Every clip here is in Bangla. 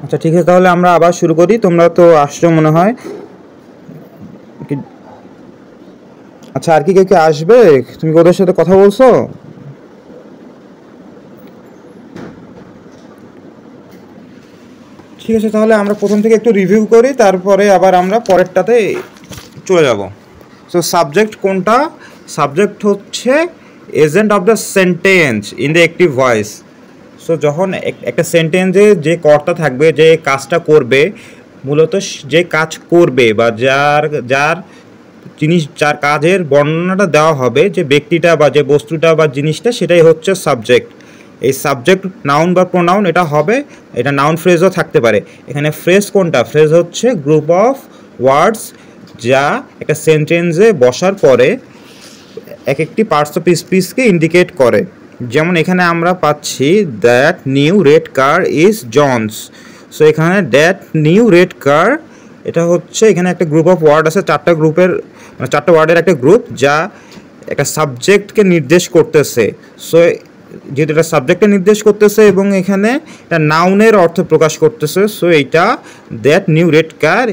আচ্ছা ঠিক আছে, তাহলে আমরা আবার শুরু করি। তোমরা তো আসছো মনে হয়। আচ্ছা, আর কি কেউ কি আসবে? তুমি ওদের সাথে কথা বলছো? ঠিক আছে, তাহলে আমরা প্রথম থেকে একটু রিভিউ করি, তারপরে আবার আমরা পরেরটাতে চলে যাব। সো সাবজেক্ট কোনটা? সাবজেক্ট হচ্ছে agent of the sentence in the active voice. So যখন একটা সেন্টেন্সে যে কর্তা থাকবে, যে কাজটা করবে, মূলত যে কাজ করবে বা যার যার জিনিস, যার কাজের বর্ণনাটা দেওয়া হবে, যে ব্যক্তিটা বা যে বস্তুটা বা জিনিসটা, সেটাই হচ্ছে সাবজেক্ট। এই সাবজেক্ট নাউন বা প্রোনাউন এটা হবে, এটা নাউন ফ্রেজও থাকতে পারে। এখানে ফ্রেজ কোনটা? ফ্রেজ হচ্ছে গ্রুপ অফ ওয়ার্ডস যা একটা সেন্টেন্সে বসার পরে এক একটি পার্টস অফ স্পিচকে ইন্ডিকেট করে। যেমন এখানে আমরা পাচ্ছি that new red car is John's. So এখানে দ্যাট নিউ রেড কার, এটা হচ্ছে এখানে একটা গ্রুপ অফ ওয়ার্ড আছে, চারটা গ্রুপের, মানে চারটা ওয়ার্ডের একটা গ্রুপ, যা একটা সাবজেক্টকে নির্দেশ করতেছে। সো যেহেতু এটা সাবজেক্টকে নির্দেশ করতেছে এবং এখানে এটা নাউনের অর্থ প্রকাশ করতেছে, সো এইটা দ্যাট নিউ রেড কার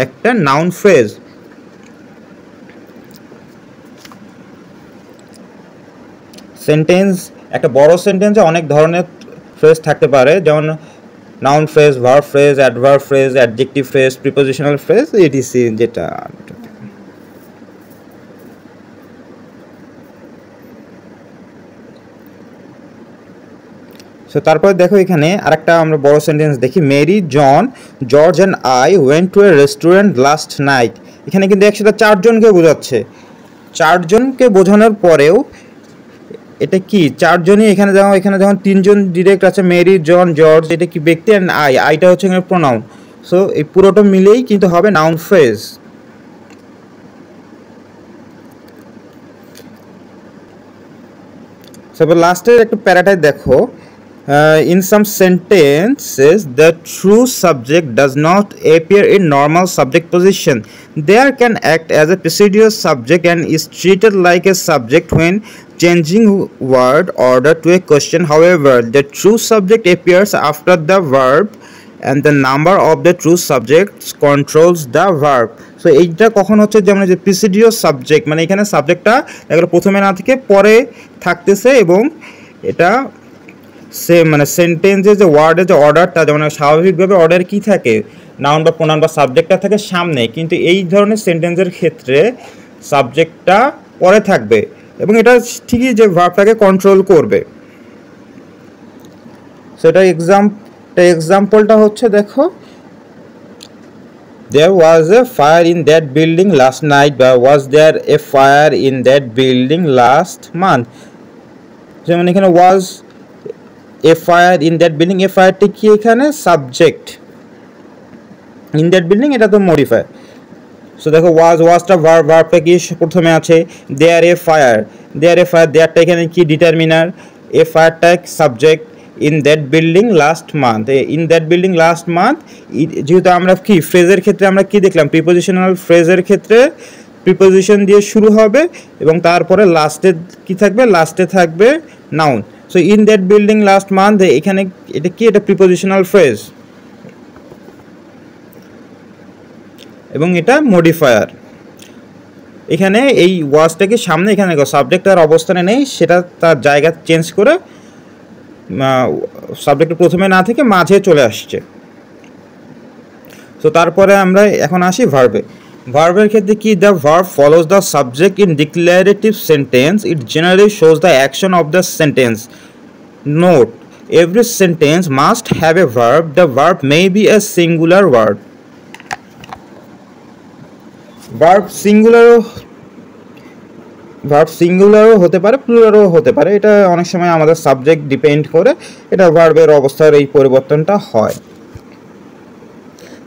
একটা নাউন ফ্রেজ। সেন্টেন্স, একটা বড় সেন্টেন্সে অনেক ধরনের ফ্রেজ থাকতে পারে, যেমন noun phrase, verb phrase, adverb phrase, adjective phrase, prepositional phrase, etc. যেটা সো তারপরে দেখো এখানে আরেকটা আমরা বড় সেন্টেন্স দেখি, Mary, John, George and I went to a restaurant last night. এখানে কিন্তু একসাথে চারজনকে বোঝাচ্ছে। চারজনকে বোঝানোর পরেও এটা কি চারজনই, এখানে যখন তিনজন ডিরেক্ট আছে, মেরি, জন, জর্জ, এটা কি ব্যক্তি, অ্যান্ড আইটা হচ্ছে এখানে প্রোনাউন। সো এই পুরোটা মিলেই কিন্তু হবে নাউন ফ্রেজ। তারপর লাস্টের একটা প্যারাটায় দেখো, in some sentences the true subject does not appear in normal subject position. There can act as a pseudo subject and is treated like a subject when changing word order to a question. However, the true subject appears after the verb and the number of the true subjects controls the verb. So এইটা কখন হচ্ছে, যেমন যে প্রিসিডিও সাবজেক্ট, মানে এখানে সাবজেক্টটা এগুলো প্রথমে না থেকে পরে থাকতেছে, এবং এটা মানে সেন্টেন্সের যে ওয়ার্ডের যে অর্ডারটা, যেমন স্বাভাবিকভাবে অর্ডার কি থাকে, নাউন বা প্রোনাউন বা সাবজেক্টটা থাকে সামনে, কিন্তু এই ধরনের সেন্টেন্সের ক্ষেত্রে সাবজেক্টটা পরে থাকবে, এবং এটা ঠিকই যে ভার্বটাকে কন্ট্রোল করবে। সেটা এক্সাম্পলটা হচ্ছে, দেখো, there was a fire in that building last night, বা was there a fire in that building last month। যেমন এখানে was a fire in that building, a fireটি কি এখানে সাবজেক্ট, in that building এটা তো মডিফায়ার। সো দেখো ওয়াজটা ভার্বটা কি প্রথমে আছে, there a fire, দেয়ারটা এখানে কি ডিটারমিনার, এ ফায়ারটা subject, in that building last month, in that building last month। যেহেতু আমরা কি ফ্রেজের ক্ষেত্রে আমরা কি দেখলাম, প্রিপোজিশনাল ফ্রেজের ক্ষেত্রে প্রিপোজিশন দিয়ে শুরু হবে এবং তারপরে লাস্টে কি থাকবে, লাস্টে থাকবে noun. So in that building last month, এখানে এটা কি, এটা প্রিপোজিশনাল ফ্রেজ এবং এটা মডিফায়ার। এখানে এই ওয়াজটাকে সামনে, এখানে সাবজেক্ট আর অবস্থানে নেই, সেটা তার জায়গা চেঞ্জ করে সাবজেক্টের প্রথমে না থেকে মাঝে চলে আসছে। তো তারপরে আমরা এখন আসি ভার্বে। ভার্বের ক্ষেত্রে কি, the verb follows the subject in declarative sentence, it generally shows the action of the sentence. Note, every sentence must have a verb, the verb may be a singular word. Verb সিঙ্গুলারও হতে পারে, প্লুরালও হতে পারে, এটা অনেক সময় আমাদের সাবজেক্ট ডিপেন্ড করে, এটা ভার্বের অবস্থার এই পরিবর্তনটা হয়।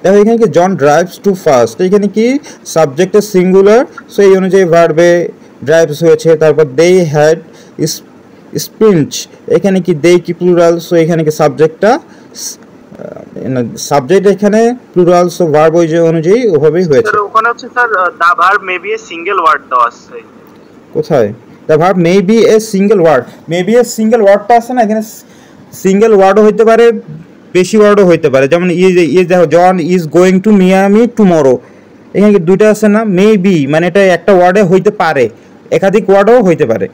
দেখো এখানে কি, জন ড্রাইভস টু ফাস্ট, এখানে কি সাবজেক্টের সিঙ্গুলার, সো এই অনুযায়ী ভার্বে ড্রাইভস হয়েছে। তারপর দে হ্যাড স্পিঞ্চ, এখানে কি দে কি প্লুরাল, সো এখানে কি সাবজেক্টটা সাবজেক্ট এখানে প্লুরাল, সো ভার্ব ওই যে অনুযায়ী ওভাবেই হয়েছে। স্যার ওখানে হচ্ছে sir the verb may be a single word দেওয়া আছে। কোথায়? The verb may be a single word, may be a single ওয়ার্ডটা আছে না, এখানে সিঙ্গেল ওয়ার্ডও হইতে পারে, বেশি ওয়ার্ডও হইতে পারে। যেমন দেখো, John is going to Miami tomorrow, এখানে দুইটা আছে না, মে বি মানে এটা একটা ওয়ার্ডে হইতে পারে, একাধিক ওয়ার্ডও হইতে পারে,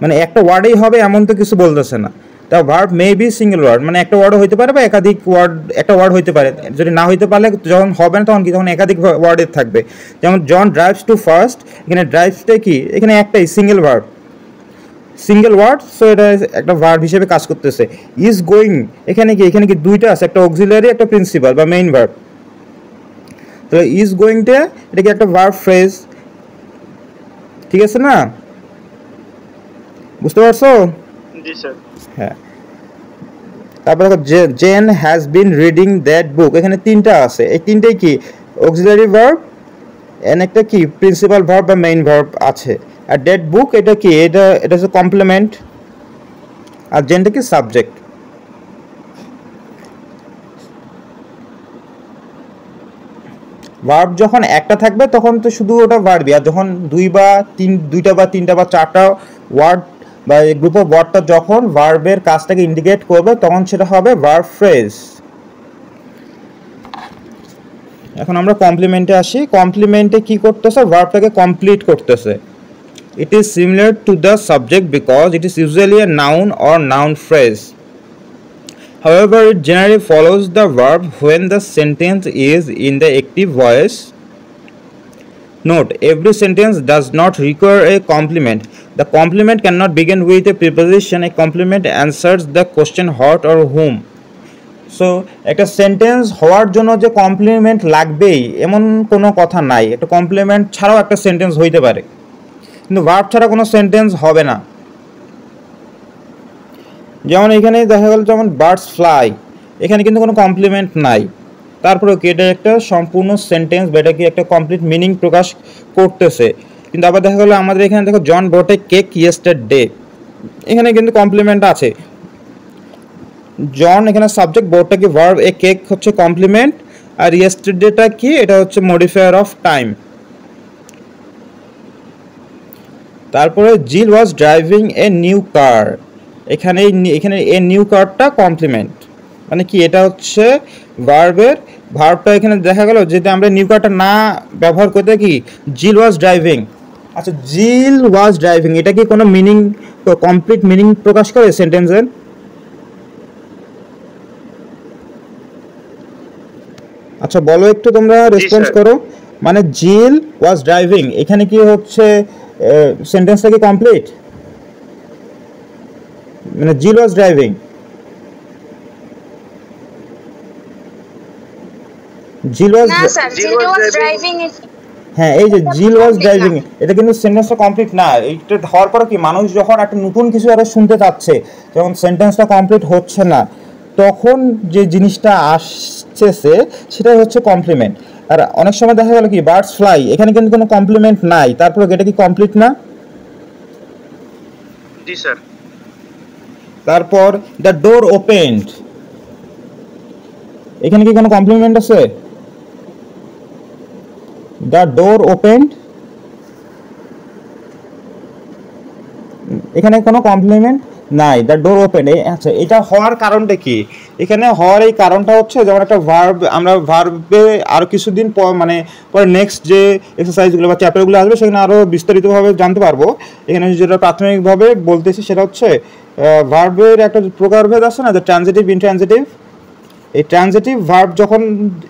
মানে একটা ওয়ার্ডেই হবে এমন তো কিছু বলতেছে না। তা verb may be single word মানে একটা ওয়ার্ডও হইতে পারে বা একাধিক ওয়ার্ড, একটা ওয়ার্ড হইতে পারে। যদি না হইতে পারলে যখন হবে না তখন কি, তখন একাধিক ওয়ার্ডের থাকবে। যেমন জন ড্রাইভস টু ফার্স্ট, এখানে ড্রাইভসটা কি, এখানে একটাই single verb, single word, so এটা একটা ভার্ব হিসেবে কাজ করতেছে। ইজ গোয়িং এখানে কি দুইটা আছে, একটা অক্সিলারি একটা প্রিন্সিপাল বা মেইন ভার্ব। তো ইজ গোয়িংটা এটা কি একটা ভার্ব ফ্রেজ, ঠিক আছে না, বুঝতে পারছো? জি স্যার। হ্যাঁ, তারপরে Jane has been reading that book, এখানে তিনটা আছে, এই তিনটেই কি অক্সিলারি ভার্ব, এন্ড একটা কি প্রিন্সিপাল ভার্ব বা মেইন ভার্ব আছে। আর দ্যাট বুক এটা কি, এটা হচ্ছে কমপ্লিমেন্ট, আর জেনটা কি সাবজেক্ট। ভার্ব যখন একটা থাকবে তখন তো শুধু ওটা ভার্বই, আর যখন দুইটা বা তিনটা বা চারটা ওয়ার্ড বা গ্রুপ অফ ওয়ার্ডটা যখন ভার্বের কাজটাকে ইন্ডিকেট করবে তখন সেটা হবে ভার্ব ফ্রেজ। এখন আমরা কমপ্লিমেন্টে আসি। কমপ্লিমেন্টে কি করতেছে, ভার্বটাকে কমপ্লিট করতেছে। It is similar to the subject because it is usually a noun or noun phrase. However, it generally follows the verb when the sentence is in the active voice. Note, every sentence does not require a complement. The complement cannot begin with a preposition. A complement answers the question what or whom. So, একটা সেন্টেন্স হওয়ার জন্য যে কমপ্লিমেন্ট লাগবেই এমন কোনো কথা নাই। একটা কমপ্লিমেন্ট ছাড়াও একটা সেন্টেন্স হইতে পারে, কিন্তু ভার্ব ছাড়া কোনো সেন্টেন্স হবে না। যেমন এখানে দেখা গেল যেমন বার্ডস ফ্লাই, এখানে কিন্তু কোনো কমপ্লিমেন্ট নাই, তারপরেও কি এটা একটা সম্পূর্ণ সেন্টেন্স বা এটা কি একটা কমপ্লিট মিনিং প্রকাশ করতেছে। কিন্তু আবার দেখা গেলো আমাদের এখানে দেখো জন বট এ কেক ইয়েস্টারডে, এখানে কিন্তু কমপ্লিমেন্ট আছে। জন এখানে সাবজেক্ট, বটটা কি ভার্ব, এ কেক হচ্ছে কমপ্লিমেন্ট, আর ইয়েস্টারডেটা কি, এটা হচ্ছে মডিফায়ার অফ টাইম। তারপরে জিল ওয়াজ ড্রাইভিং এ নিউ কার, এখানে এ নিউ কারটা কমপ্লিমেন্ট, মানে কি এটা হচ্ছে ভার্বটা এখানে দেখা গেল যদি আমরা নিউ কারটা না ব্যবহার করতে কি জিল ওয়াজ ড্রাইভিং। আচ্ছা, জিল ওয়াজ ড্রাইভিং এটা কি কোনো মিনিং, কমপ্লিট মিনিং প্রকাশ করে সেন্টেন্সের? আচ্ছা বলো একটু, তোমরা রেসপন্স করো। মানে জিল ওয়াজ ড্রাইভিং এখানে কি হচ্ছে, সেন্টেন্সটা কি কমপ্লিট? মানে জিল ওয়াজ ড্রাইভিং, হ্যাঁ এই যে জিল ওয়াজ ড্রাইভিং এটা কিন্তু সেন্টেন্সটা কমপ্লিট না। এইটা হওয়ার পরে কি মানুষ যখন একটা নতুন কিছু আরো শুনতে চাচ্ছে, যখন সেন্টেন্সটা কমপ্লিট হচ্ছে না তখন যে জিনিসটা আসছে সেটাই হচ্ছে কমপ্লিমেন্ট। আর অনেক সময় দেখা গেল কি বার্ডস ফ্লাই, এখানে কিন্তু কোনো কমপ্লিমেন্ট নাই, তারপরে এটা কি কমপ্লিট না? জি স্যার। তারপর দ্য ডোর ওপেন্ড, এখানে কি কোনো কমপ্লিমেন্ট আছে? দ্য ডোর ওপেন্ড, এখানে কোনো কমপ্লিমেন্ট নাই, দ্য ডোর ওপেন। আচ্ছা, এটা হওয়ার কারণটা কি? এখানে হওয়ার এই কারণটা হচ্ছে যেমন একটা ভার্ব, আমরা ভার্বে আরও কিছুদিন মানে পরে নেক্সট যে এক্সারসাইজগুলো বা চ্যাপ্টারগুলো আসবে সেখানে আরও বিস্তারিতভাবে জানতে পারবো। এখানে যেটা প্রাথমিকভাবে বলতেছি সেটা হচ্ছে ভার্বের একটা প্রকারভেদ আছে না, দ্য ট্রানজিটিভ ইনট্রানজিটিভ। এই ট্রানজিটিভ ভার্ব যখন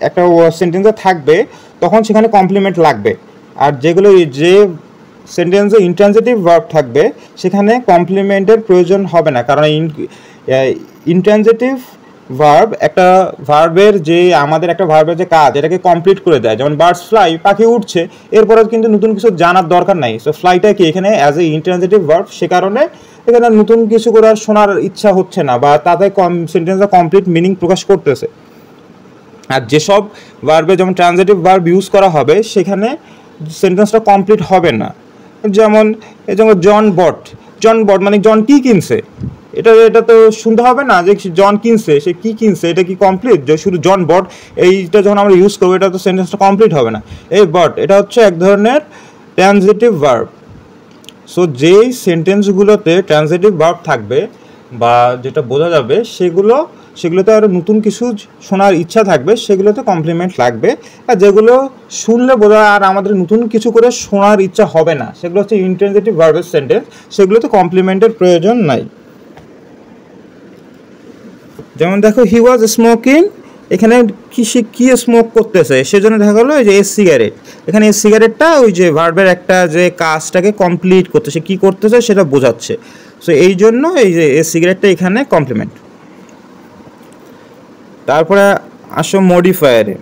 একটা সেন্টেন্সে থাকবে তখন সেখানে কমপ্লিমেন্ট লাগবে, আর যেগুলো যে সেন্টেন্সে ইনট্রানজিটিভ ভার্ব থাকবে সেখানে কমপ্লিমেন্টের প্রয়োজন হবে না, কারণ ইনট্রানজিটিভ ভার্ব একটা ভার্বের যে আমাদের একটা ভার্বের যে কাজ এটাকে কমপ্লিট করে দেয়। যেমন বার্ডস ফ্লাই, পাখি উঠছে, এরপরে কিন্তু নতুন কিছু জানার দরকার নাই। সো ফ্লাইটা কি এখানে অ্যাজ এ ইনট্রানজিটিভ ভার্ব, সে কারণে এখানে নতুন কিছু করার শোনার ইচ্ছা হচ্ছে না বা তাতে সেন্টেন্সটা কমপ্লিট মিনিং প্রকাশ করতেছে। আর যেসব ভার্বে যেমন ট্রানজিটিভ ভার্ব ইউজ করা হবে সেখানে সেন্টেন্সটা কমপ্লিট হবে না। যেমন জন বট মানে জন কি কিনছে, এটা এটা তো শুনতে হবে না যে জন কিনছে, সে কি কিনছে, এটা কি কমপ্লিট? যে শুধু জন বট এইটা যখন আমরা ইউজ করবো এটা তো সেন্টেন্সটা কমপ্লিট হবে না। এই বট এটা হচ্ছে এক ধরনের ট্রানজিটিভ ভার্ব। সো যেই সেন্টেন্সগুলোতে ট্রানজিটিভ ভার্ব থাকবে বা যেটা বোঝা যাবে সেগুলোতে আরও নতুন কিছু শোনার ইচ্ছা থাকবে, সেগুলোতে কমপ্লিমেন্ট লাগবে। আর যেগুলো শুনলে বোঝা আর আমাদের নতুন কিছু করে শোনার ইচ্ছা হবে না, সেগুলো হচ্ছে ইন্ট্রানজিটিভ ভার্বের সেন্টেন্স, সেগুলোতে কমপ্লিমেন্টের প্রয়োজন নাই। যেমন দেখো হি ওয়াজ স্মোকিং, এখানে কি স্মোক করতেছে, সেজন্য দেখা গেলো যে সিগারেট, এখানে সিগারেটটা ওই যে ভার্বের একটা যে কাজটাকে কমপ্লিট করতেছে, কি করতেছে সেটা বোঝাচ্ছে। সো এই জন্য এই যে সিগারেটটা এখানে কমপ্লিমেন্ট। তারপরে আসো মডিফায়ারে।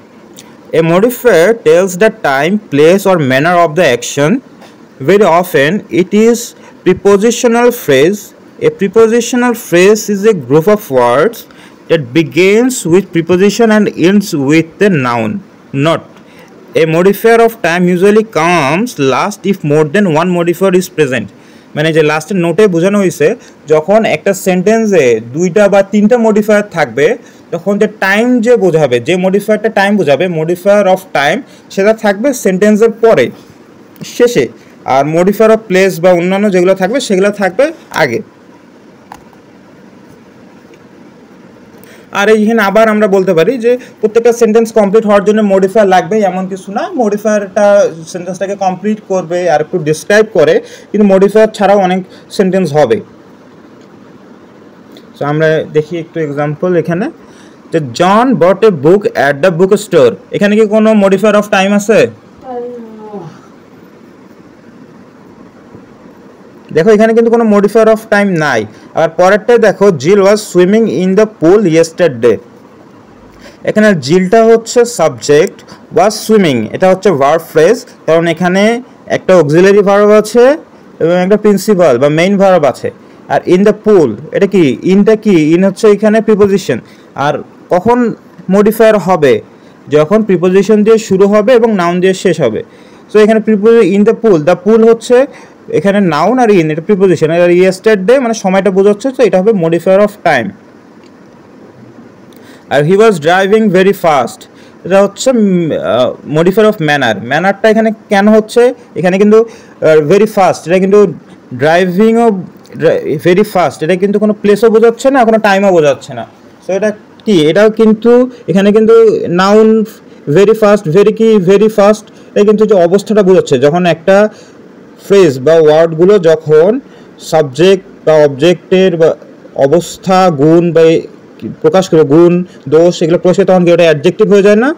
A modifier tells the time, place or manner of the action. Very often it is prepositional phrase. A prepositional phrase is a group of words that begins with preposition and ends with the noun. Note: a modifier of time usually comes last if more than one modifier is present. মানে যে লাস্টের নোটে বোঝানো হয়েছে যখন একটা সেন্টেন্সে দুইটা বা তিনটা মডিফায়ার থাকবে তখন যে টাইম যে বোঝাবে, যে মডিফায়ারটা টাইম বোঝাবে, মডিফায়ার অফ টাইম সেটা থাকবে সেন্টেন্সের পরে শেষে, আর মডিফায়ার অফ প্লেস বা অন্যান্য যেগুলো থাকবে সেগুলো থাকবে আগে। আর এইখানে আবার আমরা বলতে পারি যে প্রত্যেকটা সেন্টেন্স কমপ্লিট হওয়ার জন্য মডিফায়ার লাগবে এমন কিছু না, মডিফায়ারটা সেন্টেন্সটাকে কমপ্লিট করবে আর একটু ডিসক্রাইব করে, কিন্তু মডিফায়ার ছাড়াও অনেক সেন্টেন্স হবে। সো আমরা দেখি একটু এক্সাম্পল এখানে, যে John bought a book at the book store, এখানে কি কোনো মডিফায়ার অফ টাইম আছে? দেখো এখানে কিন্তু কোনো মডিফায়ার অফ টাইম নাই। আর পরেরটাই দেখো, Jill was swimming in the pool yesterday, এখানে জিলটা হচ্ছে সাবজেক্ট, ওয়াজ সুইমিং এটা হচ্ছে ভার্ব ফ্রেজ, কারণ এখানে একটা অক্সিলারি ভার্ব আছে এবং একটা প্রিন্সিপাল বা মেইন ভার্ব আছে। আর ইন দ্য পুল এটা কি, ইনটা কি, ইন হচ্ছে এখানে প্রিপোজিশন। আর কখন মডিফায়ার হবে? যখন প্রিপোজিশন দিয়ে শুরু হবে এবং নাউন দিয়ে শেষ হবে। সো এখানে ইন দ্য পুল হচ্ছে এখানে নাউন, আর ইন এটা প্রিপোজিশন, আর ইয়েস্টারডে মানে সময়টা বোঝাচ্ছে, তো এটা হবে মডিফায়ার অফ টাইম। আর he was driving very fast, এটা হচ্ছে মডিফায়ার অফ ম্যানার। ম্যানারটা এখানে কেন হচ্ছে, এখানে কিন্তু ভেরি ফাস্ট, এটা কিন্তু ড্রাইভিংও ভেরি ফাস্ট, এটা কিন্তু কোনো প্লেসও বোঝাচ্ছে না, কোনো টাইমও বোঝাচ্ছে না। সো এটা কি, এটাও কিন্তু এখানে কিন্তু noun very fast, very fast, এটা কিন্তু যে অবস্থাটা বোঝাচ্ছে, যখন একটা ফ্রেজ বা ওয়ার্ডগুলো যখন সাবজেক্ট বা অবজেক্টের বা অবস্থা, গুণ বা প্রকাশ করে, গুণ দোষ এগুলো প্রকাশ করে, তখন কি ওটা অ্যাডজেক্টিভ হয়ে যায় না?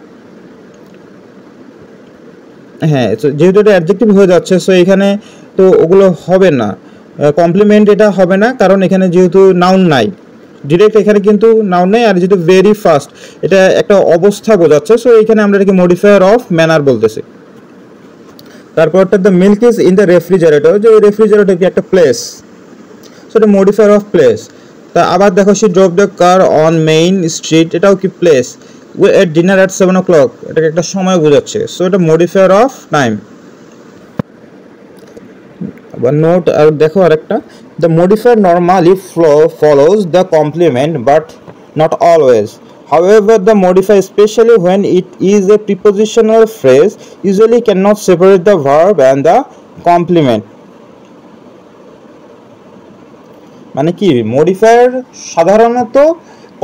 হ্যাঁ, যেহেতু এটা অ্যাডজেক্টিভ হয়ে যাচ্ছে, সো এখানে তো ওগুলো হবে না, কমপ্লিমেন্ট এটা হবে না, কারণ এখানে যেহেতু নাউন নাই ডিরেক্ট, এখানে কিন্তু নাউন নেই। আর যেহেতু ভেরি ফাস্ট এটা একটা অবস্থা বোঝাচ্ছে, সো এখানে আমরা এটাকে মডিফায়ার অফ ম্যানার বলতেছি। তারপরটা the milk is in the refrigerator, যে রেফ্রিজারেটর কি একটা প্লেস, সো এটা মডিফায়ার অফ প্লেস। তা আবার দেখো she drop the car on main street, এটাও কি place. We ate dinner at 7 o'clock, এটাকে একটা সময় বোঝাচ্ছে, সো এটা মডিফায়ার অফ টাইম। আবার নোট আর দেখো আরেকটা, the modifier normally follows the complement but not always. However, the modifier, especially when it is a prepositional phrase, usually cannot separate the verb and the complement. মানে কি, মডিফায়ার সাধারণত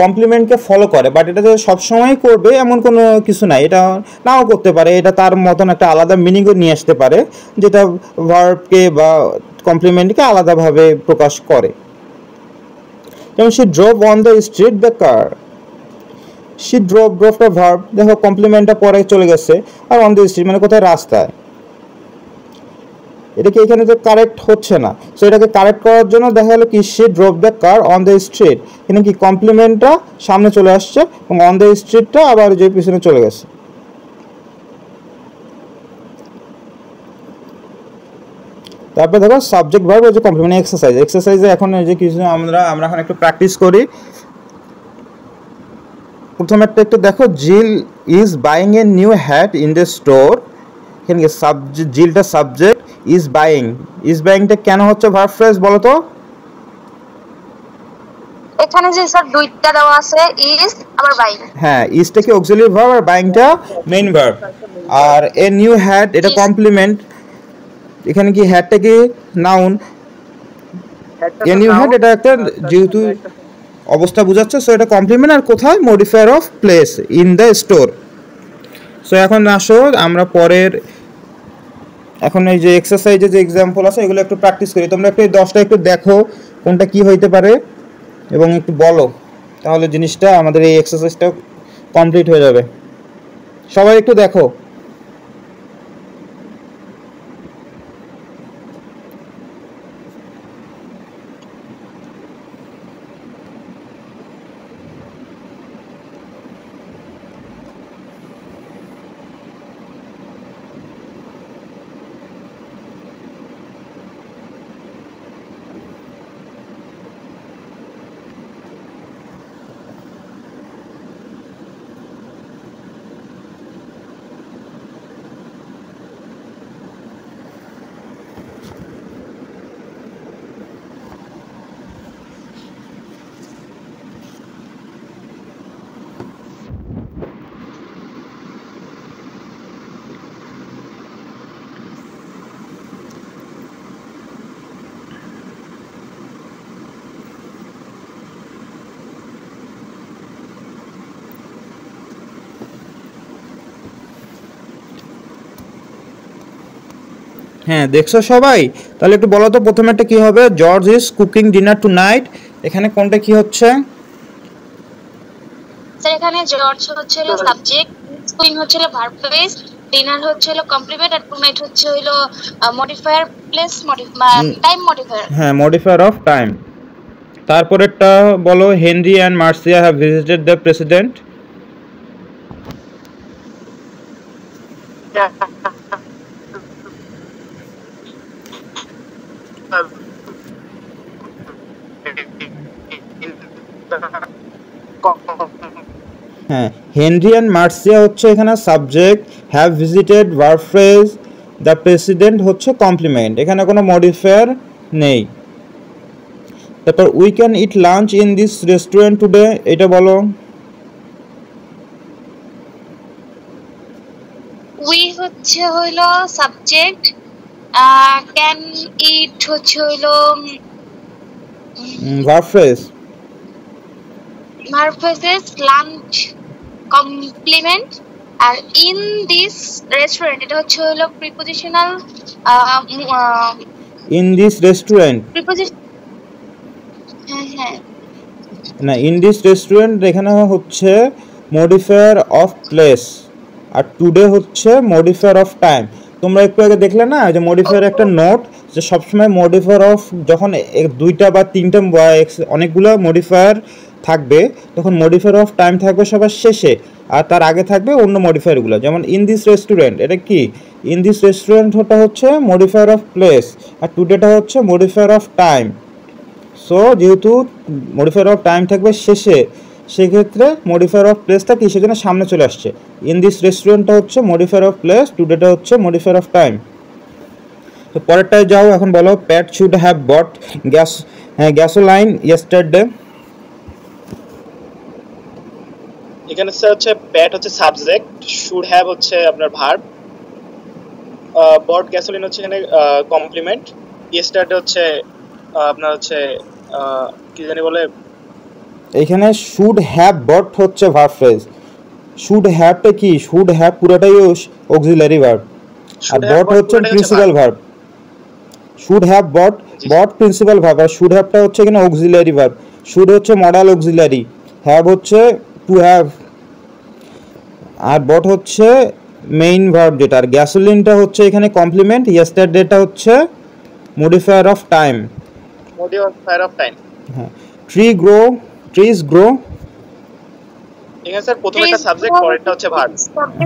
কমপ্লিমেন্টকে ফলো করে, বাট এটা যে সবসময় করবে এমন কোনো কিছু নাই, এটা নাও করতে পারে, এটা তার মতন একটা আলাদা মিনিংও নিয়ে আসতে পারে, যেটা ভার্বকে বা কমপ্লিমেন্টকে আলাদাভাবে প্রকাশ করে। যেমন she drove on the street the car, she drove-টা ভার্ব, দেখো কমপ্লিমেন্টটা পরে চলে গেছে, আর অন দ্য স্ট্রিট মানে কোথায়, রাস্তায়। এটা কি এখানে তো কারেক্ট হচ্ছে না, সো এটাকে কারেক্ট করার জন্য দেখা গেল কি she drove the car on the street, এখানে কি কমপ্লিমেন্টটা সামনে চলে আসছে এবং অন দ্য স্ট্রিটটা আবার যে পিছনে চলে গেছে। তারপর দেখো সাবজেক্ট ভার্ব যে কমপ্লিমেন্ট এক্সারসাইজে এখন যে কিছু আমরা এখন একটু প্র্যাকটিস করি। প্রথমে একটু দেখো, Jill is buying a new hat in the store, এখানে জিলটা সাবজেক্ট, ইজ বাইংটা কেন হচ্ছে ভার্ব ফ্রেজ বলো তো? এখানে যে স্যার দুইটা দেওয়া আছে ইজ আবার বাইং। হ্যাঁ, ইজটা কি অক্সিলারি ভার্ব আর বাইংটা মেইন ভার্ব। আর এ নিউ হ্যাড এটা কমপ্লিমেন্ট, এখানে কি হ্যাডটা কি নাউন, এ নিউ হ্যাড এটা একটা যেহেতু অবস্থা বোঝাচ্ছে, সো এটা কমপ্লিমেন্ট। আর কোথায়? Modifier of place in the store. So এখন আসো আমরা পরের, এখন এই যে এক্সারসাইজে যে এক্সাম্পল আছে এগুলো একটু প্র্যাকটিস করি। তোমরা একটু 10টা একটু দেখো কোনটা কি হইতে পারে এবং একটু বলো, তাহলে জিনিসটা আমাদের এই এক্সারসাইজটা কমপ্লিট হয়ে যাবে। সবাই একটু দেখো। হ্যাঁ, দেখছো সবাই? তাহলে একটু বলো তো প্রথমেরটা কি হবে? George is cooking dinner tonight, এখানে কোনটা কি হচ্ছে? স্যার এখানে জর্জ হচ্ছে হলো সাবজেক্ট, কুকিং হচ্ছে হলো ভার্ব ফ্রেজ, ডিনার হচ্ছে হলো কমপ্লিমেন্ট, আর টু নাইট হচ্ছে হলো মডিফায়ার প্লেস টাইম মডিফায়ার। হ্যাঁ, মডিফায়ার অফ টাইম। তারপরেরটা বলো, Henry and Mercia have visited the president. হ্যাঁ, হেনরি অ্যান্ড মার্সিয়া হচ্ছে এখানে subject, have visited verb phrase, the president হচ্ছে কমপ্লিমেন্ট, এখানে কোনো মডিফায়ার নেই। তারপর we can it lunch in this restaurant today, এটা বলো। উই হচ্ছে হলো সাবজেক্ট, ক্যান ইট হচ্ছে হলো verb phrase, verb phrases, lunch complement, আর ইন দিস রেস্টুরেন্ট এটা হচ্ছে হলো prepositional, in this restaurant, preposition. হ্যাঁ না, ইন দিস রেস্টুরেন্ট এখানে হচ্ছে মডিফায়ার অফ প্লেস, আর টুডে হচ্ছে মডিফায়ার অফ টাইম। তোমরা একটু আগে দেখলে না যে মডিফায়ার একটা নোট, যে সবসময় মডিফায়ার অফ যখন দুইটা বা তিনটা বা অনেকগুলো মডিফায়ার থাকবে তখন মডিফায়ার অফ টাইম থাকবে সবার শেষে, আর তার আগে থাকবে অন্য মডিফায়ারগুলো। যেমন ইন দিস রেস্টুরেন্ট, এটা কি? ইন দিস রেস্টুরেন্ট ওটা হচ্ছে মডিফায়ার অফ প্লেস, আর টুডেটা হচ্ছে মডিফায়ার অফ টাইম। সো যেহেতু মডিফায়ার অফ টাইম থাকবে শেষে, সেক্ষেত্রে মডিফায়ার অফ প্লেসটা কি সেজন্য সামনে চলে আসছে। ইন দিস রেস্টুরেন্টটা হচ্ছে মডিফায়ার অফ প্লেস, টুডেটা হচ্ছে মডিফায়ার অফ টাইম। তো পরেরটায় যাও, এখন বলো প্যাট শুড হ্যাভ বট গ্যাসোলাইন ইয়েস্টারডে। এখানে স্যার হচ্ছে প্যাট হচ্ছে সাবজেক্ট, শুড হ্যাভ হচ্ছে আপনার ভার্ব, বট গ্যাসোলিন হচ্ছে এখানে কমপ্লিমেন্ট, ইয়েস্টারডে হচ্ছে আপনার হচ্ছে কি জানি বলে, এখানে শুড হ্যাভ বট হচ্ছে ভার্ব ফ্রেজ, শুড হ্যাভটা কি? শুড হ্যাভ পুরোটাই অক্সিলারি ভার্ব, আর বট হচ্ছে principal verb. Should have bought, bought principal verb, আর শুড হ্যাভটা হচ্ছে এখানে অক্সিলারি ভার্ব। শুড হচ্ছে মডাল অক্সিলারি, হ্যাভ হচ্ছে টু হ্যাভ, আর বট হচ্ছে মেইন ভার্ব যেটা, আর গ্যাসোলিনটা হচ্ছে এখানে কমপ্লিমেন্ট, ইয়েস্টারডেটা হচ্ছে modifier of time. Modifier of time. হ্যাঁ, ট্রিজ গ্রো, এখানে স্যার প্রথমে একটা সাবজেক্ট, পরেরটা হচ্ছে ভার্ব।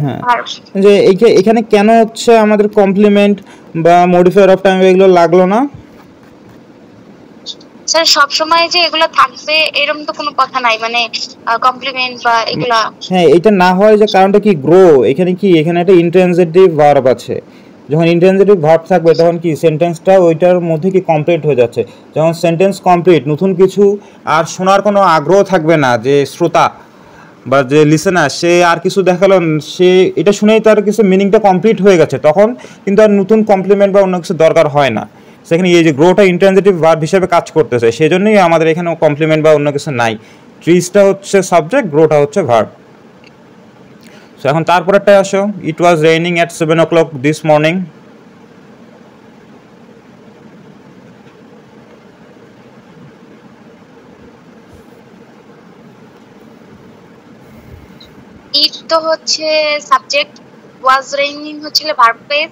হ্যাঁ, যে এখানে কেন হচ্ছে আমাদের কমপ্লিমেন্ট বা মডিফায়ার অফ টাইম এগুলো লাগলো না? স্যার সব সময় যে এগুলো থাকবে এরকম তো কোনো কথা নাই, মানে কমপ্লিমেন্ট বা এগুলা। হ্যাঁ, এটা না হয় যে কারণটা কি? গ্রো, এখানে কি? এখানে একটা ইন্ট্রানজিটিভ ভার্ব আছে, যখন ইন্ট্রানজিটিভ ভার্ব থাকবে তখন কি সেন্টেন্সটা ওইটার মধ্যে কি কমপ্লিট হয়ে যাচ্ছে। যখন সেন্টেন্স কমপ্লিট, নতুন কিছু আর শোনার কোনো আগ্রহ থাকবে না, যে শ্রোতা বা যে লিসেনার সে আর কিছু দেখালো, সে এটা শুনেই তার কিছু মিনিংটা কমপ্লিট হয়ে গেছে, তখন কিন্তু আর নতুন কমপ্লিমেন্ট বা অন্য কিছু দরকার হয় না। সেখানে এই যে গ্রোটা ইন্ট্রানজিটিভ ভার্ব হিসেবে কাজ করতেছে, সেই জন্যই আমাদের এখানে কমপ্লিমেন্ট বা অন্য কিছু নাই। ট্রিজটা হচ্ছে সাবজেক্ট, গ্রোটা হচ্ছে ভার্ব। সো এখন তারপরেরটায় আসো, it was raining at 7 o'clock this morning. It তো হচ্ছে সাবজেক্ট, ওয়াজ রেইনিং হচ্ছে ভার্ব ফ্রেজ,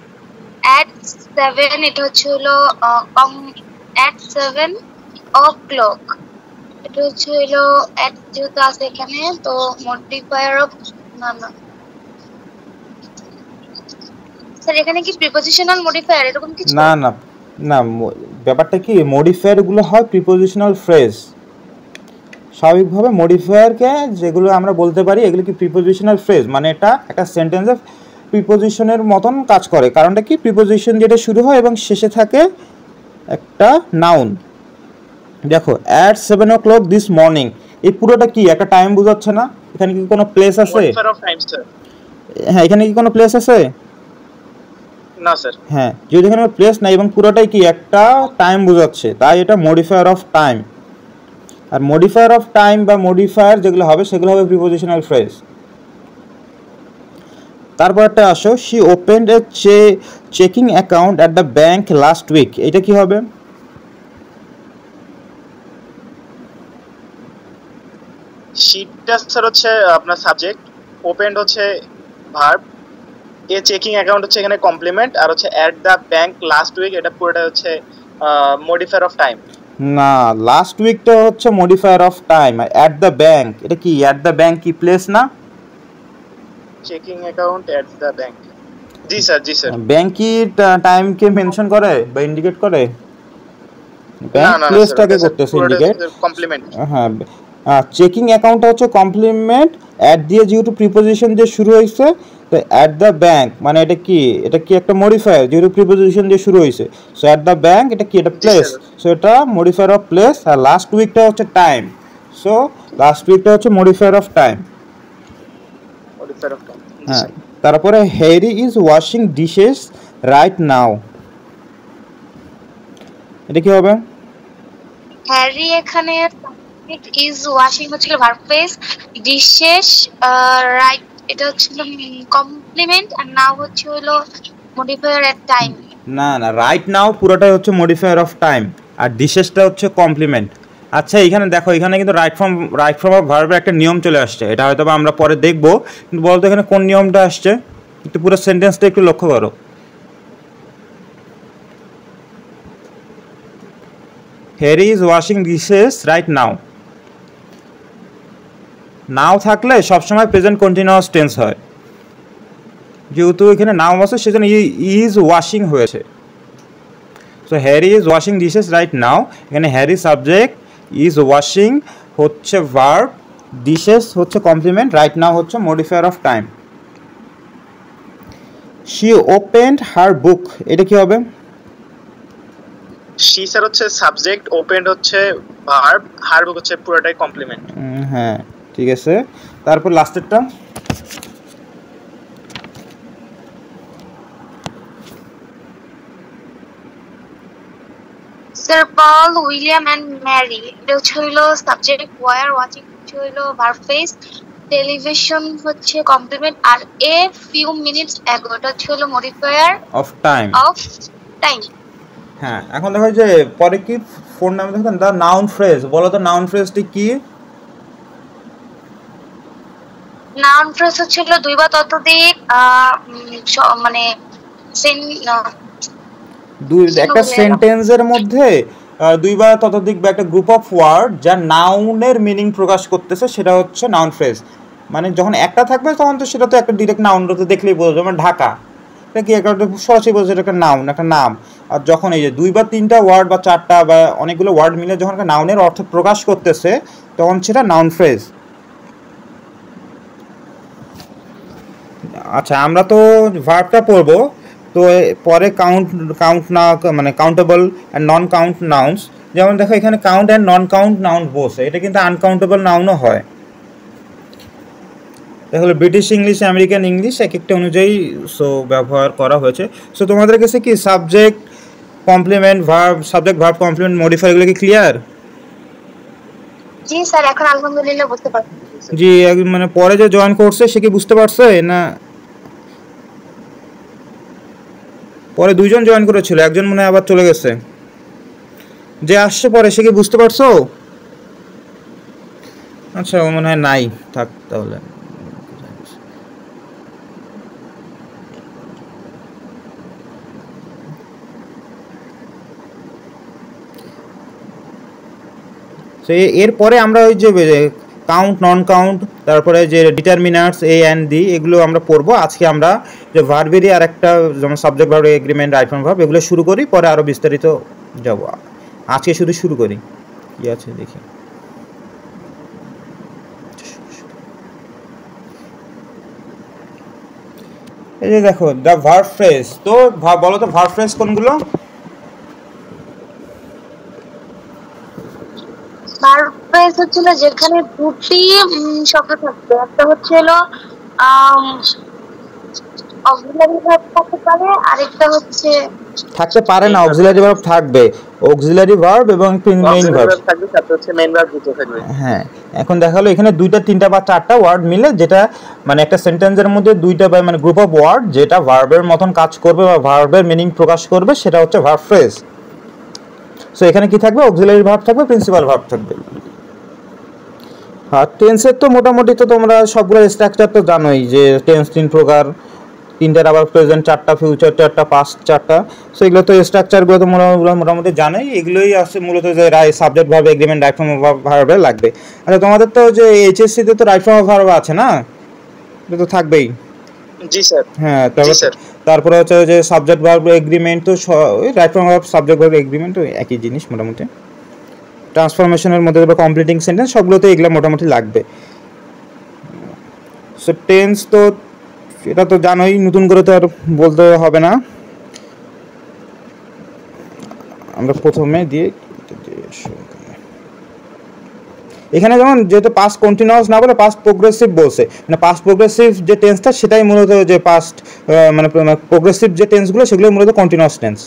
at 7 এটা হচ্ছে হলো at 7 o'clock এটা হচ্ছে হলো at যেহেতু আছে এখানে তো মডিফায়ার অফ না স্যার এখানে কি প্রিপজিশনাল মডিফায়ার এরকম কিছু? না না না, ব্যাপারটা কি, মডিফায়ারগুলো হয় প্রিপজিশনাল ফ্রেজ। স্বাভাবিকভাবে মডিফায়ারকে যেগুলো আমরা বলতে পারি এগুলো কি প্রিপজিশনাল ফ্রেজ, মানে এটা একটা সেন্টেন্সে প্রিপজিশনের মতন কাজ করে। কারণটা কি, প্রিপজিশন যেটা শুরু হয় এবং শেষে থাকে একটা নাউন। দেখো অ্যাট 7 o'clock দিস মর্নিং, এই পুরোটা কি একটা টাইম বোঝাচ্ছে না? এখানে কি কোনো প্লেস আছে? হ্যাঁ, এখানে কি কোনো প্লেস আছে? না স্যার। হ্যাঁ, যদি এখানে প্লেস নাই এবং পুরোটাই কি একটা টাইম বোঝাচ্ছে, তাই এটা মডিফায়ার অফ টাইম। আর মডিফায়ার অফ টাইম বা মডিফায়ার যেগুলো হবে সেগুলো হবে প্রিপজিশনাল ফ্রেজ। তারপর একটা আসো, she opened a checking account at the bank last week, এটা কি হবে? শিটটা স্যার হচ্ছে আপনার সাবজেক্ট, ওপেন্ড হচ্ছে ভার্ব, এ চেকিং অ্যাকাউন্ট হচ্ছে এখানে কমপ্লিমেন্ট, আর হচ্ছে at the bank last week এটা পুরোটা হচ্ছে মডিফায়ার অফ টাইম। না, লাস্ট উইকটা হচ্ছে modifier of time. R at the bank, এটা কি অ্যাট দ্য ব্যাংক কি প্লেস না? Checking account at the bank, G sir G sir. Bank কি টাইমকে মেনশন করে বা ইন্ডিকেট করে? ব্যাংক প্লেসটাকে করতেছে ইন্ডিকেট, কমপ্লিমেন্ট। হ্যাঁ, চেকিং অ্যাকাউন্টটা হচ্ছে কমপ্লিমেন্ট, অ্যাট দিয়ে যেহেতু প্রিপোজিশন দিয়ে শুরু হয়েছে, তো অ্যাট দ্য ব্যাংক মানে এটা কি একটা মডিফায়ার যেহেতু প্রিপোজিশন দিয়ে শুরু হয়েছে। সো অ্যাট দ্য ব্যাংক এটা কি, এটা প্লেস, সো এটা মডিফায়ার অফ প্লেস। আর লাস্ট উইকটা হচ্ছে টাইম, সো লাস্ট উইকটা হচ্ছে মডিফায়ার অফ টাইম। হ্যাঁ, তারপরে Harry is washing dishes right নাও, এটা কি হবে? হ্যারি এখানে ইজ ওয়াশিং হচ্ছে ভার্ব ফ্রেজ, ডিশেস রাইট এটা হচ্ছে কমপ্লিমেন্ট, আর নাও হচ্ছে হলো মডিফায়ার এট টাইম। না না, রাইট নাও পুরোটাই হচ্ছে মডিফায়ার অফ টাইম, আর ডিশেসটা হচ্ছে কমপ্লিমেন্ট। আচ্ছা, এখানে দেখো, এখানে কিন্তু রাইট ফর্ম অফ ভার্বের একটা নিয়ম চলে আসছে, এটা হয়তো আমরা পরে দেখবো, কিন্তু বলতো এখানে কোন নিয়মটা আসছে, একটু পুরো সেন্টেন্সটা একটু লক্ষ্য করো। Harry is washing dishes right now, now থাকলে সবসময় প্রেজেন্ট কন্টিনিউয়াস টেন্স হয়, যেহেতু এখানে নাও আছে সেজন্য ইজ ওয়াশিং হয়েছে। So Harry is washing dishes right now, এখানে হ্যারি সাবজেক্ট, ইজ ওয়াশিং হচ্ছে ভার্ব, ডিশেস হচ্ছে কমপ্লিমেন্ট, রাইট নাও হচ্ছে modifier of time. She opened her book, এটা কি হবে? শি স্যার হচ্ছে সাবজেক্ট, ওপেন্ড হচ্ছে ভার্ব, হার বুক হচ্ছে পুরোটাই কমপ্লিমেন্ট। হ্যাঁ, ঠিক আছে। তারপর লাস্টেরটা, স্যার পল, উইলিয়াম এন্ড ম্যারি এটা হচ্ছে হলো সাবজেক্ট, ওয়ার ওয়াচিং হচ্ছে হলো ভার্ব ফ্রেজ, টেলিভিশন হচ্ছে কমপ্লিমেন্ট, আর এ ফিউ মিনিটস অ্যাগো এটা হচ্ছে হলো মডিফায়ার অফ টাইম। হ্যাঁ, এখন দেখো যে পরে কি ফোন নামে দেখেন দা নাউন ফ্রেজ, বলো তো নাউন ফ্রেজটি কি? নাউন ফ্রেজ হচ্ছে হলো দুই বা ততোধিক মানে একটা সেন্টেন্সের মধ্যে দুই বা ততোধিক বা একটা গ্রুপ অফ ওয়ার্ড যা নাউনের মিনিং প্রকাশ করতেছে, সেটা হচ্ছে নাউন ফ্রেজ। মানে যখন একটা থাকবে তখন তো সেটা তো একটা ডিরেক্ট নাউন, তো দেখলেই বোঝা যাবে। ঢাকা, এটা কি একটা সরাসরি বোঝা যায় একটা নাউন, একটা নাম। আর যখন এই যে দুই বা তিনটা ওয়ার্ড বা চারটা বা অনেকগুলো ওয়ার্ড মিলে যখন একটা নাউনের অর্থ প্রকাশ করতেছে, তখন সেটা নাউন ফ্রেজ। আচ্ছা, আমরা তো ভার্বটা পড়বো, তো পরে কাউন্ট না মানে countable and non count nouns, যেমন দেখো এখানে count and non count noun বসে, এটা কিন্তু আনকাউন্টেবল নাউনও হয়। তাহলে ব্রিটিশ ইংলিশ, আমেরিকান ইংলিশ এক একটা অনুযায়ী সো ব্যবহার করা হয়েছে। সো তোমাদের কাছে কি subject, complement, verb, subject, verb, complement, modifier এগুলো কি ক্লিয়ার? জি স্যার, এখন আলহামদুলিল্লাহ বুঝতে পারছি। জি, মানে পরে যে জয়েন করছে সে কি বুঝতে পারছে না? পরে দুইজন জয়েন করেছিল, একজন মনে হয় আবার চলে গেছে, যে আসছে পরে সে কি বুঝতে পারছো? আচ্ছা, ও মনে হয় নাই, থাক তাহলে। সো এরপরে আমরা ওই যে কাউন্ট, নন কাউন্ট, তারপরে যে ডিটারমিনার্স এ অ্যান্ড দি, এগুলো আমরা পড়বো। আজকে আমরা যে ভার্বেরই আর একটা, যেমন subject, verb, agreement, right from verb, এগুলো শুরু করি, পরে আরও বিস্তারিত যাব। আজকে শুধু শুরু করি, কি আছে দেখি। এই যে দেখো দ্য ভার্ব ফ্রেজ, তো বলো তো ভার্ব ফ্রেজ কোনগুলো? ভার্ব ফ্রেজ হচ্ছিল যেখানে দুটি শব্দ থাকবে, একটা হচ্ছিল অক্সিলারি ভার্ব থাকতে পারে, আরেকটা হচ্ছে থাকতে পারে না, অক্সিলারি ভার্ব থাকবে, অক্সিলারি ভার্ব এবং মেইন ভার্ব থাকবে, সাথে হচ্ছে মেইন ভার্ব দুটো থাকবে। হ্যাঁ, এখন দেখা হলো এখানে দুইটা, তিনটা বা চারটা ওয়ার্ড মিলে, যেটা মানে একটা সেন্টেন্সের মধ্যে দুইটা বা মানে গ্রুপ অফ ওয়ার্ড যেটা ভার্বের মতন কাজ করবে বা ভার্বের মিনিং প্রকাশ করবে, সেটা হচ্ছে ভার্ব ফ্রেজ। সো এখানে কি থাকবে? অক্সিলারি ভার্ব থাকবে, প্রিন্সিপাল ভার্ব থাকবে। আর টেন্সের তো মোটামুটি তো তোমরা সবগুলো স্ট্রাকচার তো জানোই, যে টেন্স 3 প্রকার, তিনটার আবার প্রেজেন্ট 4টা, ফিউচার 4টা, পাস্ট 4টা। সো এগুলো তো স্ট্রাকচারগুলো তো মোটামুটি জানোই। এগুলোই আছে মূলত যে subject, verb, agreement, right form of ভার্বে লাগবে। আচ্ছা, তোমাদের তো যে এইচএসসি তে তো রাইট ফর্ম অফ ভার্ব আছে না? এটা তো থাকবেই। জি স্যার। হ্যাঁ, তারপরে হচ্ছে যে সাবজেক্ট, ভার্ব, এগ্রিমেন্ট, তো right form of subject, verb, agreement তো একই জিনিস মোটামুটি। ট্রান্সফরমেশনের মধ্যে বা কমপ্লিটিং সেন্টেন্স, সবগুলোতে এগুলো মোটামুটি লাগবে। সো টেন্স তো এটা তো জানোই, নতুন করে তো আর বলতে হবে না। আমরা প্রথমে দিয়ে এখানে যেমন যেহেতু পাস্ট কন্টিনিউয়াস না বলে পাস্ট প্রোগ্রেসিভ বলছে, মানে পাস্ট প্রোগ্রেসিভ যে টেন্সটা সেটাই মূলত যে পাস্ট মানে প্রোগ্রেসিভ যে টেন্সগুলো সেগুলো মূলত কন্টিনিউয়াস টেন্স।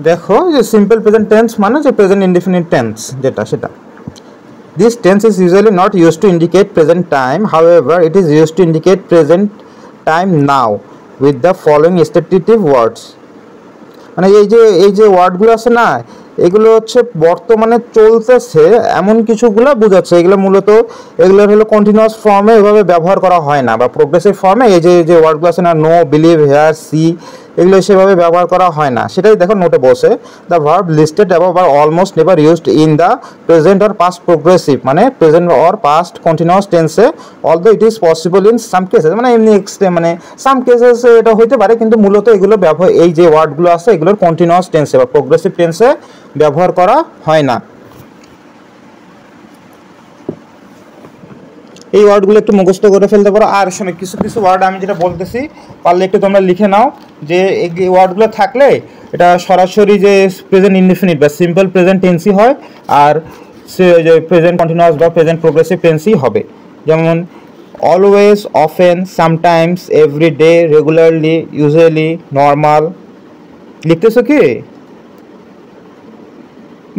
দেখো যে সিম্পল প্রেজেন্ট টেন্স মানে যে প্রেজেন্ট ইনডিফিনিট টেন্স যেটা, সেটা this tense is usually not used to indicate present time. However, it is used to indicate present time now with the following institutive words. মানে এই যে ওয়ার্ডগুলো আছে না, এগুলো হচ্ছে বর্তমানে চলতেছে এমন কিছুগুলো বোঝাচ্ছে। এগুলো মূলত এগুলো হলো কন্টিনিউয়াস ফর্মে এভাবে ব্যবহার করা হয় না, বা প্রোগ্রেসিভ ফর্মে এই যে ওয়ার্ডগুলো আছে না, নো, বিলিভ, হেয়ার, সি, এগুলো সেভাবে ব্যবহার করা হয় না। সেটাই দেখো নোটে বসে, the verb listed above are almost never used in the present or past progressive, মানে প্রেজেন্ট অর পাস্ট কন্টিনিউয়াস টেন্সে, although it is possible in some cases, মানে এমনি মানে সাম কেসেস এটা হইতে পারে, কিন্তু মূলত এগুলো ব্যবহার, এই যে ওয়ার্ডগুলো আছে এগুলোর কন্টিনিউয়াস টেন্সে বা প্রোগ্রেসিভ টেন্সে ব্যবহার করা হয় না। এই ওয়ার্ডগুলো একটু মুখস্থ করে ফেলতে পারো। আর শোনো, কিছু কিছু ওয়ার্ড আমি যেটা বলতেছি পারলে একটু তোমরা লিখে নাও, যে এই ওয়ার্ডগুলো থাকলে এটা সরাসরি যে প্রেজেন্ট ইনডিফিনিট বা সিম্পল প্রেজেন্ট টেন্সই হয়, আর যে প্রেজেন্ট কন্টিনিউয়াস বা প্রেজেন্ট প্রোগ্রেসিভ টেন্সই হবে। যেমন always, often, sometimes, every day, regularly, usually, normal. লিখতেছো কি?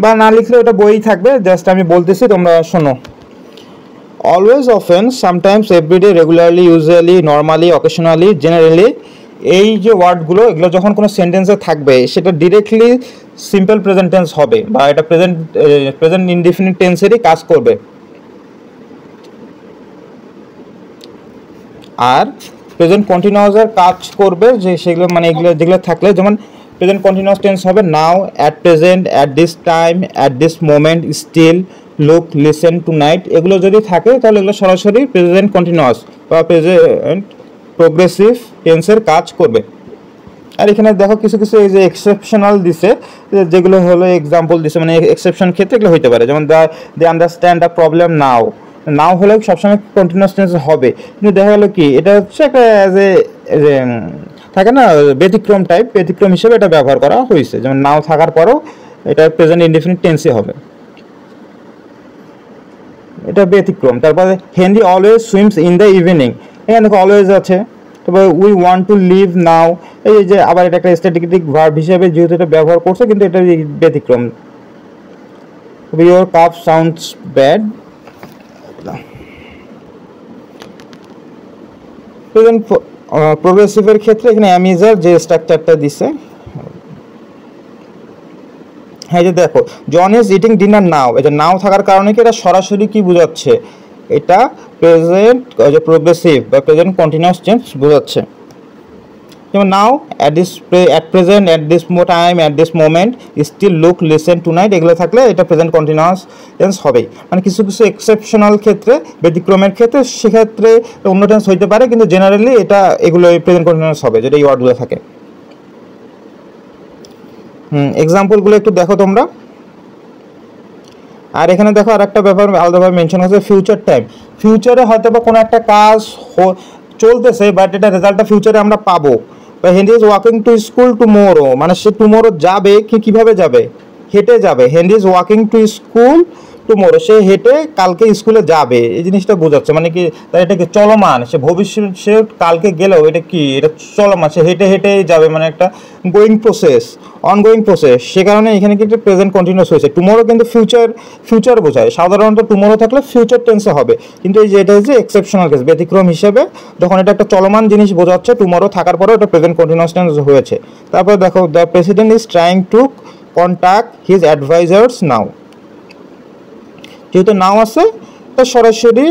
বা না লিখলে ওটা বই থাকবে, জাস্ট আমি বলতেছি তোমরা শোনো। Always, often, sometimes, everyday, regularly, usually, normally, occasionally, generally, এই যে ওয়ার্ডগুলো এগুলো যখন কোনো সেন্টেন্সে থাকবে সেটা ডিরেক্টলি সিম্পল প্রেজেন্ট টেন্স হবে, বা এটা প্রেজেন্ট ইনডিফিনিট টেন্সেরই কাজ করবে। আর প্রেজেন্ট কন্টিনিউয়াসের কাজ করবে যে সেগুলো, মানে এগুলো যেগুলো থাকলে, যেমন প্রেজেন্ট কন্টিনিউয়াস টেন্স হবে now, at present, at this time, at this moment, still, look, listen, tonight, এগুলো যদি থাকে তাহলে এগুলো সরাসরি প্রেজেন্ট কন্টিনিউয়াস বা প্রেজেন্ট প্রোগ্রেসিভ টেন্সের কাজ করবে। আর এখানে দেখো কিছু কিছু এই যে এক্সেপশনাল দিছে, যেগুলো হলো এক্সাম্পল দিছে, মানে এক্সেপশন ক্ষেত্রে এগুলো হইতে পারে। যেমন they understand the problem now, now হলে সবসময় কন্টিনিউয়াস টেন্স হবে, কিন্তু দেখা গেলো কি এটা হচ্ছে একটা অ্যাজ এ থাকে না ব্যতিক্রম টাইপ, ব্যতিক্রম হিসেবে এটা ব্যবহার করা হয়েছে, যেমন নাও থাকার পরও এটা প্রেজেন্ট ইনডেফিনিট টেন্সই হবে, এটা ব্যতিক্রম। তারপরে Henry always swims in the evening, এখানে দেখো অলওয়েজ আছে। তারপরে উই ওয়ান্ট টু লিভ নাও, এই যে আবার এটা একটা স্ট্যাটিক ভার্ব হিসেবে যেহেতু এটা ব্যবহার করছে, কিন্তু এটা ব্যতিক্রম। Your cup sounds bad, present প্রোগ্রেসিভের ক্ষেত্রে এখানে অ্যামিজার যে স্ট্রাকচারটা দিছে, হ্যাঁ যে দেখো John is eating dinner now, এটা নাও থাকার কারণে কি এটা সরাসরি কি বোঝাচ্ছে, এটা প্রেজেন্ট যে প্রোগ্রেসিভ বা প্রেজেন্ট কন্টিনিউয়াস টেন্স বোঝাচ্ছে। যেমন now at present, at this time, at this moment, still, look, listen, tonight, এগুলো থাকলে এটা প্রেজেন্ট কন্টিনিউয়াস টেন্স হবেই। মানে কিছু কিছু এক্সেপশনাল ক্ষেত্রে, ব্যতিক্রমের ক্ষেত্রে সেক্ষেত্রে অন্য টেন্স হইতে পারে, কিন্তু জেনারেলি এটা এগুলো প্রেজেন্ট কন্টিনিউয়াস হবে যেটা এই ওয়ার্ডগুলো থাকে। এক্সাম্পলগুলো একটু দেখো তোমরা। আর এখানে দেখো আর একটা ব্যাপার আলাদাভাবে মেনশন হচ্ছে ফিউচার টাইম। ফিউচারে হয়তো বা কোনো একটা কাজ চলতেছে, বাট এটা রেজাল্টটা ফিউচারে আমরা পাবো। বা Henry is walking to school tomorrow, মানে সে টুমোরো যাবে, কিভাবে যাবে, হেঁটে যাবে। Henry is walking to school tomorrow, সে হেঁটে কালকে স্কুলে যাবে, এই জিনিসটা বোঝাচ্ছে। মানে কি তার এটা কি চলমান, সে ভবিষ্যৎ, সে কালকে গেলেও এটা কি এটা চলমান, সে হেঁটে হেঁটে যাবে, মানে একটা গোয়িং প্রসেস, অনগোয়িং প্রসেস। সে কারণে এখানে কিন্তু প্রেজেন্ট কন্টিনিউয়াস হয়েছে। টুমোরো কিন্তু ফিউচার বোঝায়, সাধারণত টুমোরো থাকলে ফিউচার টেন্সে হবে, কিন্তু এই যে এটা হচ্ছে এক্সেপশনাল কেস, ব্যতিক্রম হিসেবে যখন এটা একটা চলমান জিনিস বোঝাচ্ছে, টুমোরো থাকার পরেও এটা প্রেজেন্ট কন্টিনিউয়াস টেন্স হয়েছে। তারপর দেখো the president is trying to contact his advisers now, যেহেতু নাও আছে তা সরাসরি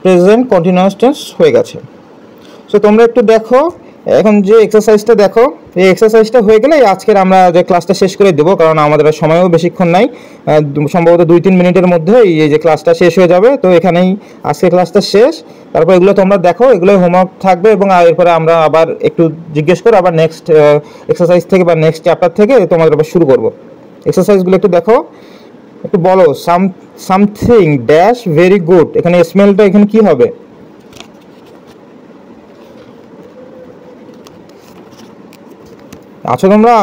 প্রেজেন্ট কন্টিনিউয়াস টেন্স হয়ে গেছে। সো তোমরা একটু দেখো এখন যে এক্সারসাইজটা দেখো, এই এক্সারসাইজটা হয়ে গেলে আজকের আমরা যে ক্লাসটা শেষ করে দেবো, কারণ আমাদের সময়ও বেশিক্ষণ নাই, সম্ভবত 2-3 মিনিটের মধ্যে এই যে ক্লাসটা শেষ হয়ে যাবে। তো এখানেই আজকের ক্লাসটা শেষ। তারপর এগুলো তোমরা দেখো, এগুলো হোমওয়ার্ক থাকবে, এবং এরপরে আমরা আবার একটু জিজ্ঞেস করে আবার নেক্সট এক্সারসাইজ থেকে বা নেক্সট চ্যাপ্টার থেকে তোমাদের আবার শুরু করবো। এক্সারসাইজগুলো একটু দেখো, একটু বলো সামথিং ড্যাশ ভেরি গুড, এখানে স্মেলটা এখানে কি হবে? আছো তোমরা?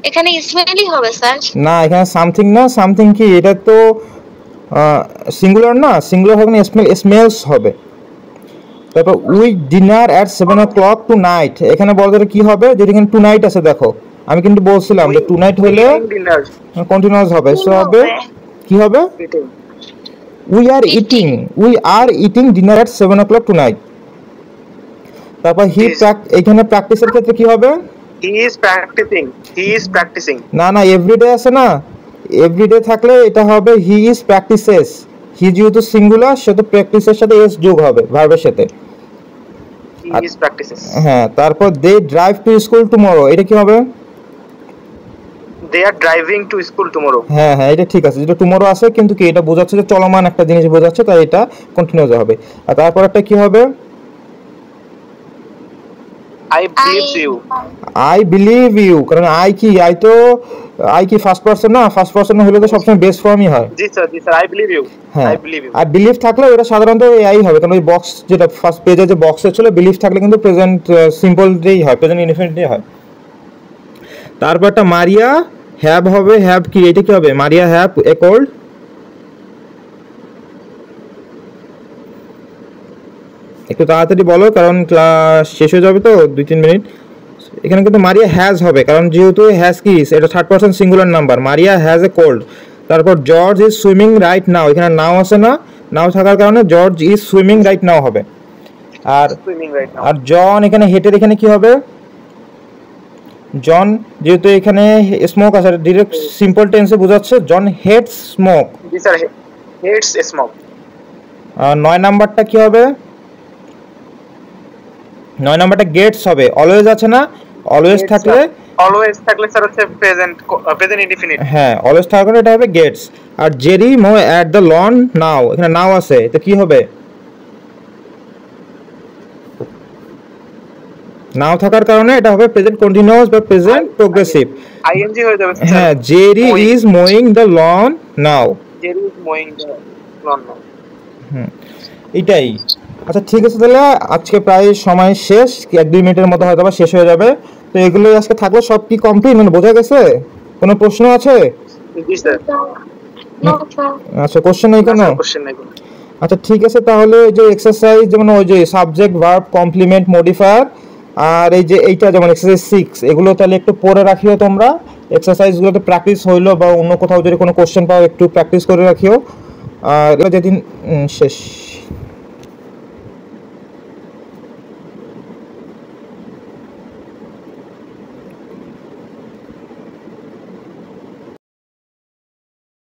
এখানে স্মেলই হবে স্যার। না, এখানে সামথিং না, সামথিং কি এটা তো সিঙ্গুলার না, সিঙ্গুলার হবে না, স্মেলস হবে। তারপর we dinner at 7 o'clock tonight, এখানে বলতে কি হবে, যদি এখানে টুনাইট আছে দেখো, আমি কিন্তু বলছিলাম যে টুনাইট হলে কন্টিনিউয়াস হবে, সো হবে কি হবে, we are eating dinner at 7 o'clock tonight. তারপর এখানে প্র্যাকটিসের ক্ষেত্রে কি হবে, হি ইজ প্র্যাকটিসিং। না এভরিডে আছে না, এভরিডে থাকলে এটা হবে হি ইজ প্র্যাকটিসেস। হি যেহেতু সিঙ্গুলার, সেহেতু প্র্যাকটিসের সাথে এস যোগ হবে ভার্বের সাথে। He is practices. হ্যাঁ, তারপর দে ড্রাইভ টু স্কুল টুমরো, এটা কি হবে, দে আর ড্রাইভিং টু স্কুল টুমরো। হ্যাঁ এটা ঠিক আছে, যেটা টুমরো আছে, কিন্তু কি এটা বোঝাচ্ছে যে চলমান একটা জিনিস বোঝাচ্ছে, তাই এটা কন্টিনিউয়াস হবে। আর তারপর একটা কি হবে, I believe you, কারণ আই কি ফার্স্ট পারসন না, ফার্স্ট পারসন হলে তো সবসময় বেস ফর্মই হয়। জি স্যার I believe you। হ্যাঁ, I believe you। আর বিলিভ থাকলে এটা সাধারণত এই হবে, কারণ ওই বক্স যেটা ফার্স্ট পেজে যে বক্সে ছিল, বিলিভ থাকলে কিন্তু প্রেজেন্ট সিম্পলটাই হয়, প্রেজেন্ট ইনডিফিনিটই হয়। তারপর একটা মারিয়া হ্যাভ হবে, হ্যাভ কি এটা কি হবে, মারিয়া হ্যাভ এ কোল্ড, একটু তাড়াতাড়ি বলো কারণ ক্লাস শেষ হয়ে যাবে তো, 2-3 মিনিট। এখানে কিন্তু মারিয়া হ্যাজ হবে, কারণ যেহেতু হ্যাজ কি এটা third person singular number, Maria has a cold. তারপর George is swimming right now, এখানে নাও আছে না, নাও থাকার কারণে George is swimming right now হবে। আর জন এখানে হেটের এখানে কি হবে, জন যেহেতু এখানে স্মোক আছে, ডিরেক্ট সিম্পল টেন্সে বোঝাচ্ছে জন হেটস স্মোক। জি স্যার, হেটস স্মোক। আর 9 নাম্বারটা কি হবে, 9 নাম্বারটা গেটস হবে। অলওয়েজ আছে না, অলওয়েজ থাকলে স্যার হচ্ছে প্রেজেন্ট ইনডিফিনিট। হ্যাঁ, অলওয়েজ থাকার কারণে এটা হবে গেটস। আর Jerry mow at the lawn now, এখানে নাও আছে, তো কি হবে, নাও থাকার কারণে এটা হবে প্রেজেন্ট কন্টিনিউয়াস বা প্রেজেন্ট প্রোগ্রেসিভ। আইএনজি হয়ে যাবে হ্যাঁ, Jerry is mowing the lawn now. Jerry is mowing the lawn now. এটাই। আচ্ছা ঠিক আছে, তাহলে আজকে প্রায় সময় শেষ, 1-2 মিনিটের মতো হয়তো শেষ হয়ে যাবে। তো এগুলোই আজকে থাকলো, সব কি কমপ্লিট, মানে বোঝা গেছে? কোনো প্রশ্ন আছে? জি স্যার। আচ্ছা, কোশ্চেন নেই কোনো? কোশ্চেন নেই। আচ্ছা ঠিক আছে, তাহলে এই যে এক্সারসাইজ যেমন ওই যে সাবজেক্ট ভার্ব কমপ্লিমেন্ট মডিফায়ার আর এই যে এইটা যেমন এক্সারসাইজ 6, এগুলো তাহলে একটু পড়ে রাখিও তোমরা। এক্সারসাইজগুলোতে প্র্যাকটিস হইলো বা অন্য কোথাও যদি কোনো কোশ্চেন পাও একটু প্র্যাকটিস করে রাখিও। আর যেদিন শেষ